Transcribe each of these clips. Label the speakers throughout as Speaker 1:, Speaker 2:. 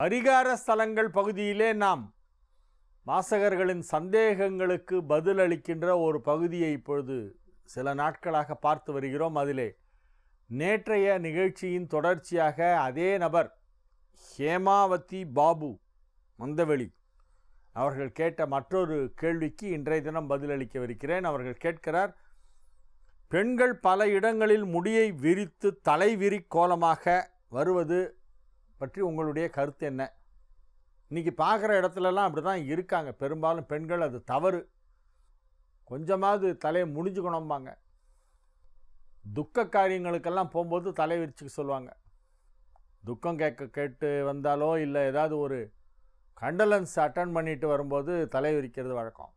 Speaker 1: பரிகார ஸ்தலங்கள் பகுதியிலே நாம் வாசகர்களின் சந்தேகங்களுக்கு பதிலளிக்கின்ற ஒரு பகுதியை இப்பொழுது சில நாட்களாக பார்த்து வருகிறோம். அதிலே நேற்றைய நிகழ்ச்சியின் தொடர்ச்சியாக அதே நபர் ஹேமாவதி பாபு மந்தவெளி அவர்கள் கேட்ட மற்றொரு கேள்விக்கு இன்றைய தினம் பதிலளிக்கவிருக்கிறேன். அவர்கள் கேட்கிறார், பெண்கள் பல இடங்களில் முடியை விரித்து தலைவிரி கோலமாக வருவது பற்றி உங்களுடைய கருத்து என்ன? இன்றைக்கி பார்க்குற இடத்துலலாம் அப்படி தான் இருக்காங்க. பெரும்பாலும் பெண்கள் அது தவறு. கொஞ்சமாவது தலையை முடிஞ்சுக்கணும்பாங்க. துக்க காரியங்களுக்கெல்லாம் போகும்போது தலை விரிச்சுக்க சொல்லுவாங்க. துக்கம் கேட்டு வந்தாலோ இல்லை ஏதாவது ஒரு கண்டலன்ஸ் அட்டன் பண்ணிட்டு வரும்போது தலை விரிக்கிறது வழக்கம்.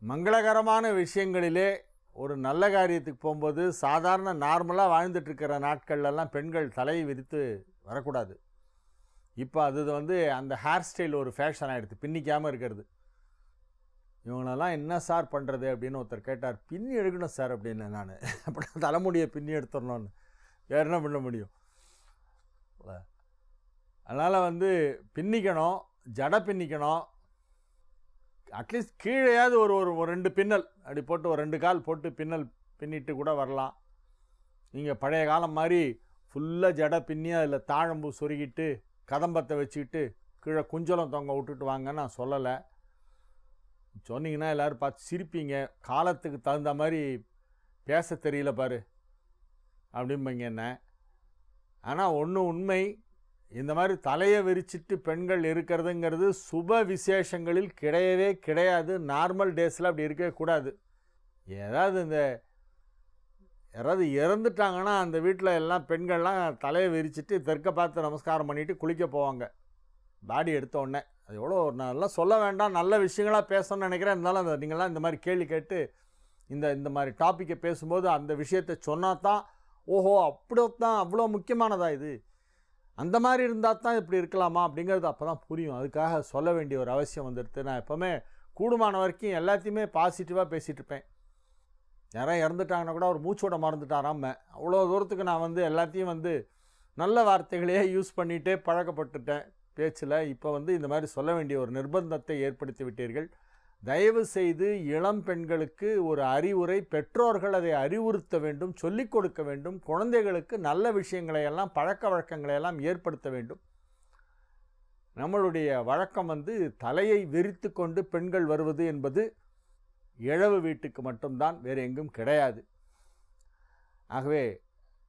Speaker 1: மங்களகரமான விஷயங்களிலே ஒரு நல்ல காரியத்துக்கு போகும்போது சாதாரண நார்மலாக வாழ்ந்துட்டுருக்கிற நாட்கள்லாம் பெண்கள் தலையை விரித்து வரக்கூடாது. இப்போ அது அந்த ஹேர் ஸ்டைல் ஒரு ஃபேஷன் ஆகிடுது, பின்னிக்காமல் இருக்கிறது. இவங்களெல்லாம் என்ன சார் பண்ணுறது அப்படின்னு ஒருத்தர் கேட்டார். பின்னி எடுக்கணும் சார் அப்படின்னு. நான் அப்படி தலைமுடியை பின்னி எடுத்துடணும்னு வேறு என்ன பண்ண முடியும்? அதனால் பின்னிக்கணும், ஜடை பின்னிக்கணும். அட்லீஸ்ட் கீழேயாவது ஒரு 2 பின்னல் அப்படி போட்டு ஒரு 2 கால் போட்டு பின்னிட்டு கூட வரலாம். நீங்கள் பழைய காலம் மாதிரி ஃபுல்லாக ஜடை பின்னி அதில் தாழம்பூ சொருகிட்டு கதம்பத்தை வச்சுக்கிட்டு கீழே குஞ்சலம் தொங்க விட்டுட்டு வாங்கன்னு நான் சொல்லலை. சொன்னீங்கன்னா எல்லோரும் பார்த்து சிரிப்பீங்க. காலத்துக்கு தகுந்த மாதிரி பேச தெரியல பாரு அப்படிம்பீங்க என்ன. ஆனால் ஒன்று உண்மை, இந்த மாதிரி தலையை விரிச்சிட்டு பெண்கள் இருக்கிறதுங்கிறது சுப விசேஷங்களில் கிடையவே கிடையாது. நார்மல் டேஸில் அப்படி இருக்கவே கூடாது. யாராவது இறந்துட்டாங்கன்னா அந்த வீட்டில் எல்லாம் பெண்கள்லாம் தலையை விரிச்சிட்டு தெற்க பார்த்து நமஸ்காரம் பண்ணிவிட்டு குளிக்க போவாங்க பாடி எடுத்த உடனே. அது எவ்வளோ நல்லா சொல்ல வேண்டாம், நல்ல விஷயங்களாக பேசணும்னு நினைக்கிறேன். இருந்தாலும் நீங்களாம் இந்த மாதிரி கேள்வி கேட்டு இந்த மாதிரி டாப்பிக்கை பேசும்போது அந்த விஷயத்தை சொன்னால் தான் ஓஹோ அப்படித்தான் அவ்வளோ முக்கியமானதா இது, அந்த மாதிரி இருந்தால் தான் இப்படி இருக்கலாமா அப்படிங்கிறது அப்போ தான் புரியும். அதுக்காக சொல்ல வேண்டிய ஒரு அவசியம் வந்துடுது. நான் எப்போவுமே கூடுமான வரைக்கும் எல்லாத்தையுமே பாசிட்டிவாக பேசிகிட்டு இருப்பேன். யாராவது இறந்துட்டாங்கன்னா கூட அவர் மூச்சோட மறந்துட்டாராம, அவ்வளோ தூரத்துக்கு நான் எல்லாத்தையும் நல்ல வார்த்தைகளையே யூஸ் பண்ணிகிட்டே பழக்கப்பட்டுட்டேன் பேச்சில். இப்போ இந்த மாதிரி சொல்ல வேண்டிய ஒரு நிர்பந்தத்தை ஏற்படுத்தி விட்டீர்கள். தயவு செய்து இளம் பெண்களுக்கு ஒரு அறிவுரை, பெற்றோர்கள் அதை அறிவுறுத்த வேண்டும், சொல்லிக் கொடுக்க வேண்டும். குழந்தைகளுக்கு நல்ல விஷயங்களையெல்லாம் பழக்க வழக்கங்களையெல்லாம் ஏற்படுத்த வேண்டும். நம்மளுடைய வழக்கம் தலையை விரித்து கொண்டு பெண்கள் வருவது என்பது இழவு வீட்டுக்கு மட்டும்தான், வேறு எங்கும் கிடையாது. ஆகவே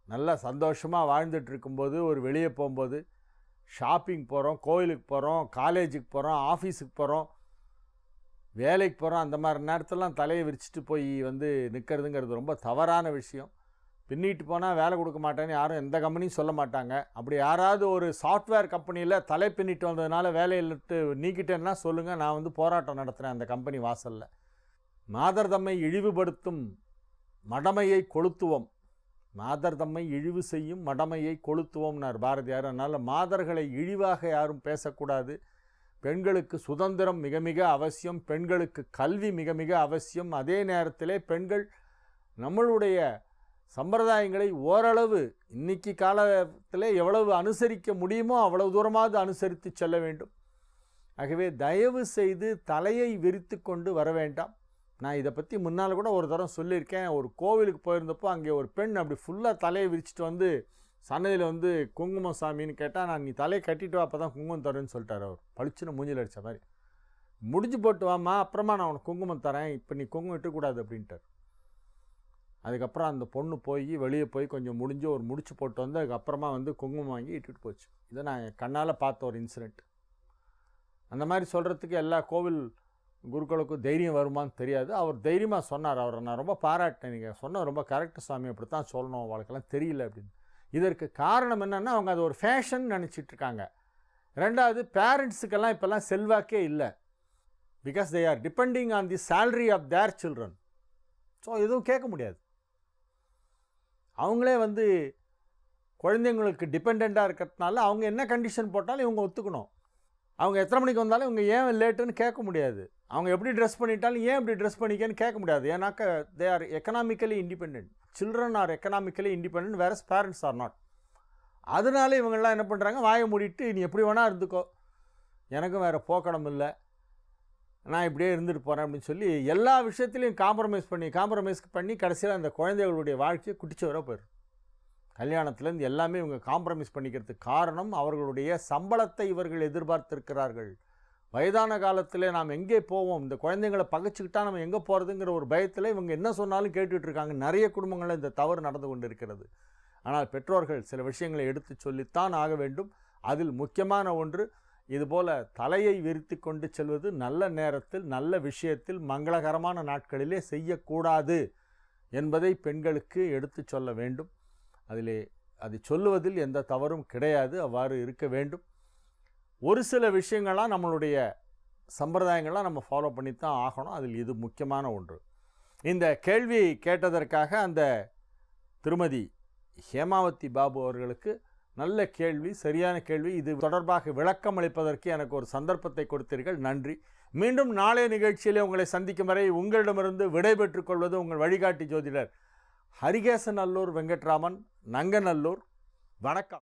Speaker 1: நல்லா சந்தோஷமாக வாழ்ந்துட்டு இருக்கும்போது ஒரு வெளியே போகும்போது ஷாப்பிங் போகிறோம், கோயிலுக்கு போகிறோம், காலேஜுக்கு போகிறோம், ஆஃபீஸுக்கு போகிறோம், வேலைக்கு போகிறோம், அந்த மாதிரி நேரத்திலலாம் தலையை விரிச்சிட்டு போய் நிற்கிறதுங்கிறது ரொம்ப தவறான விஷயம். பின்னிட்டு போனால் வேலை கொடுக்க மாட்டேன்னு யாரும் எந்த கம்பெனியும் சொல்ல மாட்டாங்க. அப்படி யாராவது ஒரு சாஃப்ட்வேர் கம்பெனியில் தலை பின்னிட்டு வந்ததுனால வேலையிட்டு நீக்கிட்டேன்னா சொல்லுங்கள், நான் போராட்டம் நடத்துகிறேன் அந்த கம்பெனி வாசலில். மாதர் தம்மை இழிவுபடுத்தும் மடமையை கொளுத்துவோம், மாதர் தம்மை இழிவு செய்யும் மடமையை கொளுத்துவோம்னார் பாரதியார். அதனால் மாதர்களை இழிவாக யாரும் பேசக்கூடாது. பெண்களுக்கு சுதந்திரம் மிக மிக அவசியம், பெண்களுக்கு கல்வி மிக மிக அவசியம். அதே நேரத்திலே பெண்கள் நம்மளுடைய சம்பிரதாயங்களை ஓரளவு இன்னைக்கு காலத்தில் எவ்வளவு அனுசரிக்க முடியுமோ அவ்வளவு தூரமாவது அனுசரித்து செல்ல வேண்டும். ஆகவே தயவு செய்து தலையை விரித்து கொண்டு வர வேண்டாம். நான் இதை பற்றி முன்னால் கூட ஒரு தரம் சொல்லியிருக்கேன். ஒரு கோவிலுக்கு போயிருந்தப்போ அங்கே ஒரு பெண் அப்படி ஃபுல்லாக தலையை விரிச்சிட்டு சன்னதியில் குங்குமம் சாமின்னு கேட்டால், நான் நீ தலையை கட்டிட்டு வா அப்போ தான் குங்குமம் தரேன்னு சொல்லிட்டார். அவர் பளிச்சுன்னு மூஞ்சில் அடித்த மாதிரி. முடிஞ்சு போட்டு வாமா, அப்புறமா நான் உனக்கு குங்குமம் தரேன், இப்போ நீ குங்குமம் இட்டக்கூடாது அப்படின்ட்டார். அதுக்கப்புறம் அந்த பொண்ணு வெளியே போய் கொஞ்சம் முடிஞ்சு ஒரு முடிச்சு போட்டு அதுக்கப்புறமா குங்குமம் வாங்கி இட்டுட்டு போச்சு. இதை நான் கண்ணால் பார்த்த ஒரு இன்சிடெண்ட். அந்த மாதிரி சொல்கிறதுக்கு எல்லா கோவில் குருக்களுக்கும் தைரியம் வருமானு தெரியாது. அவர் தைரியமாக சொன்னார். அவரை நான் ரொம்ப பாராட்டினேன். நீங்கள் சொன்ன ரொம்ப கரெக்டு சாமி, அப்படி தான் சொல்லணும், அவளுக்கெல்லாம் தெரியல அப்படின்னு. இதற்கு காரணம் என்னென்னா, அவங்க அது ஒரு ஃபேஷன் நினச்சிட்ருக்காங்க. ரெண்டாவது, பேரண்ட்ஸுக்கெல்லாம் இப்போல்லாம் செல்வாக்கே இல்லை. Because they are depending on the salary of their children. So எதுவும் கேட்க முடியாது. அவங்களே குழந்தைங்களுக்கு டிபெண்ட்டாக இருக்கிறதுனால அவங்க என்ன கண்டிஷன் போட்டாலும் இவங்க ஒத்துக்கணும். அவங்க எத்தனை மணிக்கு வந்தாலும் இவங்க ஏன் லேட்டுன்னு கேட்க முடியாது. அவங்க எப்படி ட்ரெஸ் பண்ணிட்டாலும் ஏன் இப்படி ட்ரெஸ் பண்ணிக்கன்னு கேட்க முடியாது. ஏன்னாக்கா they are economically independent. Children are economically independent, whereas parents are not. அதனால இவங்கெல்லாம் என்ன பண்ணுறாங்க, வாயை மூடிட்டு நீ எப்படி வேணால் இருந்துக்கோ, எனக்கும் வேறு போக்கடம் இல்லை, நான் இப்படியே இருந்துட்டு போகிறேன் அப்படின்னு சொல்லி எல்லா விஷயத்துலையும் காம்ப்ரமைஸ் பண்ணி கடைசியில் அந்த குழந்தைகளுடைய வாழ்க்கையை குட்டிச்சவராக போயிடும். கல்யாணத்துலேருந்து எல்லாமே இவங்க காம்ப்ரமைஸ் பண்ணிக்கிறதுக்கு காரணம் அவர்களுடைய சம்பளத்தை இவர்கள் எதிர்பார்த்திருக்கிறார்கள். வயதான காலத்தில் நாம் எங்கே போவோம், இந்த குழந்தைங்களை பகைச்சிக்கிட்டால் நம்ம எங்கே போகிறதுங்கிற ஒரு பயத்தில் இவங்க என்ன சொன்னாலும் கேட்டுட்ருக்காங்க. நிறைய குடும்பங்களில் இந்த தவறு நடந்து கொண்டு இருக்கிறது. ஆனால் பெற்றோர்கள் சில விஷயங்களை எடுத்து சொல்லித்தான் ஆக வேண்டும். அதில் முக்கியமான ஒன்று, இதுபோல் தலையை விரித்து கொண்டு செல்வது நல்ல நேரத்தில் நல்ல விஷயத்தில் மங்களகரமான நாட்களிலே செய்யக்கூடாது என்பதை பெண்களுக்கு எடுத்து சொல்ல வேண்டும். அதை சொல்லுவதில் எந்த தவறும் கிடையாது, அவ்வாறு இருக்க வேண்டும். ஒரு சில விஷயங்கள்லாம் நம்மளுடைய சம்பிரதாயங்கள்லாம் நம்ம ஃபாலோ பண்ணித்தான் ஆகணும். அதில் இது முக்கியமான ஒன்று. இந்த கேள்வி கேட்டதற்காக அந்த திருமதி ஹேமாவதி பாபு அவர்களுக்கு நல்ல கேள்வி, சரியான கேள்வி. இது தொடர்பாக விளக்கம் அளிப்பதற்கு எனக்கு ஒரு சந்தர்ப்பத்தை கொடுத்தீர்கள், நன்றி. மீண்டும் நாளைய நிகழ்ச்சியிலே உங்களை சந்திக்கும் வரை உங்களிடமிருந்து விடைபெற்றுக் கொள்வது உங்கள் வழிகாட்டி ஜோதிடர் ஹரிகேசநல்லூர் வெங்கட்ராமன், நங்கநல்லூர். வணக்கம்.